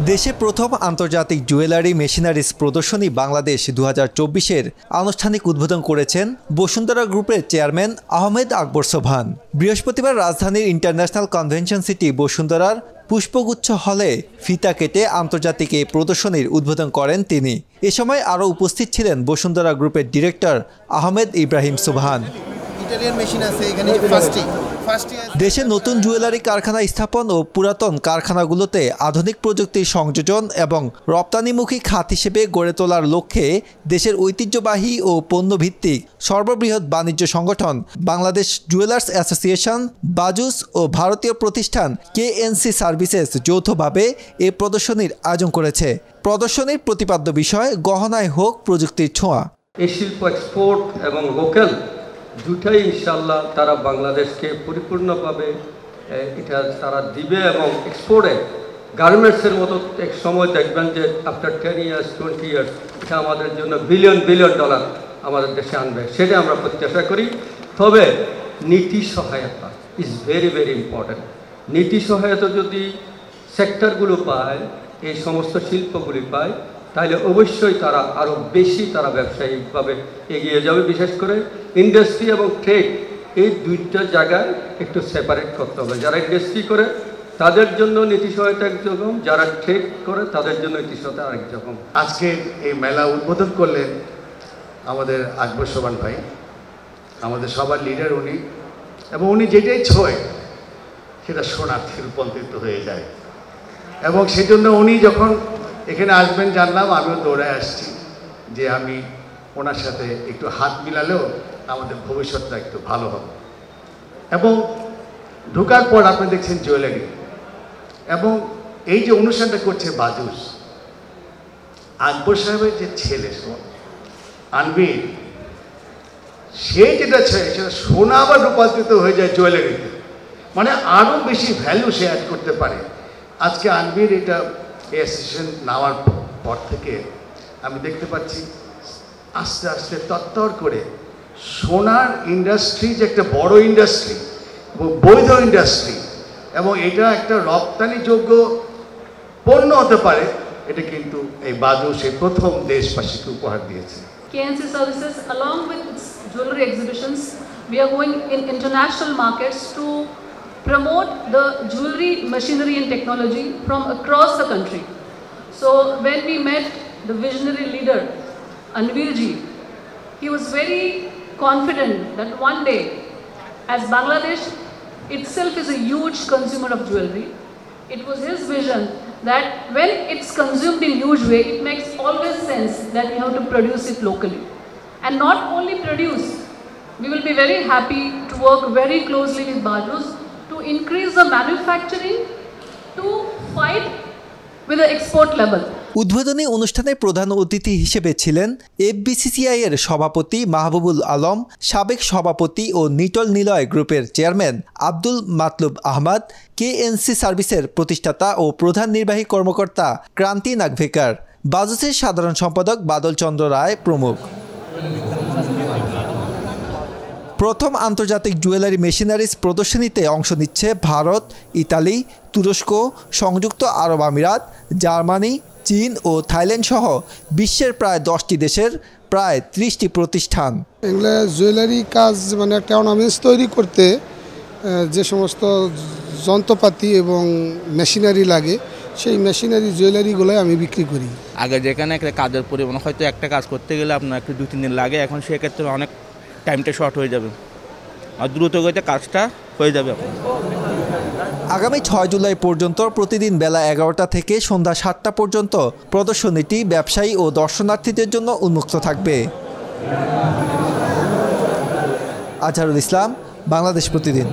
দেশে প্রথম আন্তর্জাতিক জুয়েলারি মেশিনারিজ প্রদর্শনী বাংলাদেশ 2024-এর আনুষ্ঠানিক উদ্বোধন করেছেন বসুন্ধরা গ্রুপের চেয়ারম্যান আহমেদ আকবর সোবহান। বৃহস্পতিবার রাজধানীর ইন্টারন্যাশনাল কনভেনশন সিটি বসুন্ধরার পুষ্পগুচ্ছ হলে ফিতা কেটে আন্তর্জাতিক এই প্রদর্শনীর উদ্বোধন করেন তিনি। এ সময় আরও উপস্থিত ছিলেন বসুন্ধরা গ্রুপের ডিরেক্টর আহমেদ ইব্রাহিম সোবহান। দেশে নতুন জুয়েলারি কারখানা স্থাপন ও পুরাতন কারখানাগুলোতে আধুনিক প্রযুক্তির সংযোজন এবং রপ্তানিমুখী খাত হিসেবে গড়ে তোলার লক্ষ্যে দেশের ঐতিহ্যবাহী ও পণ্যভিত্তিক সর্ববৃহৎ বাণিজ্য সংগঠন বাংলাদেশ জুয়েলার্স অ্যাসোসিয়েশন, বাজুস ও ভারতীয় প্রতিষ্ঠান কেএনসি সার্ভিসেস যৌথভাবে এ প্রদর্শনীর আয়োজন করেছে। প্রদর্শনীর প্রতিপাদ্য বিষয় গহনায় হোক প্রযুক্তির ছোঁয়া। এই শিল্প এক্সপোর্ট এবং লোকাল দুটাই ইনশাল্লাহ তারা বাংলাদেশকে পরিপূর্ণভাবে এটা তারা দিবে এবং এক্সপোর্টে গার্মেন্টসের মতো এক সময় দেখবেন যে আফটার 10 ইয়ার্স 20 ইয়ার্স এটা আমাদের জন্য বিলিয়ন ডলার আমাদের দেশে আনবে, সেটা আমরা প্রত্যাশা করি। তবে নীতি সহায়তা ইজ ভেরি ইম্পর্ট্যান্ট। নীতি সহায়তা যদি সেক্টরগুলো পায়, এই সমস্ত শিল্পগুলি পায়, তাহলে অবশ্যই তারা আরও বেশি তারা ব্যবসায়িকভাবে এগিয়ে যাবে। বিশেষ করে ইন্ডাস্ট্রি এবং ট্রেড এই দুইটা জায়গায় একটু সেপারেট করতে হবে। যারা ইন্ডাস্ট্রি করে তাদের জন্য নীতি সহায়তা একরকম, যারা ট্রেড করে তাদের জন্য নীতি সহায়তা আরেক রকম। আজকে এই মেলা উদ্বোধন করলেন আমাদের আকবর সোবহান ভাই, আমাদের সবার লিডার উনি, এবং উনি যেটাই ছোঁয় সেটা সোনাতে রূপান্তরিত হয়ে যায়। এবং সেজন্য উনি যখন এখানে আসবেন জানলাম, আমিও দৌড়ায় আসছি যে আমি ওনার সাথে একটু হাত মিলালেও আমাদের ভবিষ্যৎটা একটু ভালো হবে। এবং ঢোকার পর আপনি দেখছেন জুয়েলারি, এবং এই যে অনুষ্ঠানটা করছে বাজুস, আকবর সাহেবের যে ছেলে আনবির, সে যেটা চায় সেটা সোনা আবার রূপান্তরিত হয়ে যায় জুয়েলারিতে, মানে আরও বেশি ভ্যালু সে অ্যাড করতে পারে। আজকে আনবির এটা এই অ্যাসোসিয়েশন নেওয়ার পর থেকে আমি দেখতে পাচ্ছি আস্তে আস্তে তত্তর করে সোনার ইন্ডাস্ট্রি যে একটা বড় ইন্ডাস্ট্রি, বৈধ ইন্ডাস্ট্রি, এবং এটা একটা রপ্তানিযোগ্য পণ্য হতে পারে, এটা কিন্তু এই বাজুস সেই প্রথম দেশবাসীকে উপহার দিয়েছে। KNC Services, along with its jewelry exhibitions, we are going in international markets to promote the jewelry, machinery and technology from across the country. So when we met the visionary leader, Anveer ji, he was very confident that one day, as Bangladesh itself is a huge consumer of jewelry, it was his vision that when it's consumed in huge way, it makes always sense that we have to produce it locally. And not only produce, we will be very happy to work very closely with Bajus to increase the manufacturing to fight with the export level. উদ্বোধনী অনুষ্ঠানে প্রধান অতিথি হিসেবে ছিলেন FBCCI এর সভাপতি মাহবুবুল আলম, সাবেক সভাপতি ও নিটল নিলয় গ্রুপের চেয়ারম্যান আব্দুল মাতলুব আহমদ, কেএনসি সার্ভিসের প্রতিষ্ঠাতা ও প্রধান নির্বাহী কর্মকর্তা ক্রান্তি নাগভেকার, বাজুসের সাধারণ সম্পাদক বাদল চন্দ্র রায় প্রমুখ। প্রথম আন্তর্জাতিক জুয়েলারি মেশিনারিজ প্রদর্শনীতে অংশ নিচ্ছে ভারত, ইতালি, তুরস্ক, সংযুক্ত আরব আমিরাত, জার্মানি, চীন ও থাইল্যান্ড সহ বিশ্বের প্রায় 10টি দেশের প্রায় 30টি প্রতিষ্ঠান। এগুলো জুয়েলারি কাজ, মানে একটা অর্নামেন্টস তৈরি করতে যে সমস্ত যন্ত্রপাতি এবং মেশিনারি লাগে, সেই মেশিনারি জুয়েলারিগুলোই আমি বিক্রি করি। আগে যেখানে একটা কাজের পরিমাণ হয়তো একটা কাজ করতে গেলে আপনার একটু 2-3 দিন লাগে, এখন সেক্ষেত্রে অনেক টাইমটা শর্ট হয়ে যাবে আর দ্রুত গতিতে কাজটা হয়ে যাবে। আগামী 6 জুলাই পর্যন্ত প্রতিদিন বেলা 11টা থেকে সন্ধ্যা 7টা পর্যন্ত প্রদর্শনীটি ব্যবসায়ী ও দর্শনার্থীদের জন্য উন্মুক্ত থাকবে। আজহারুল ইসলাম, বাংলাদেশ প্রতিদিন।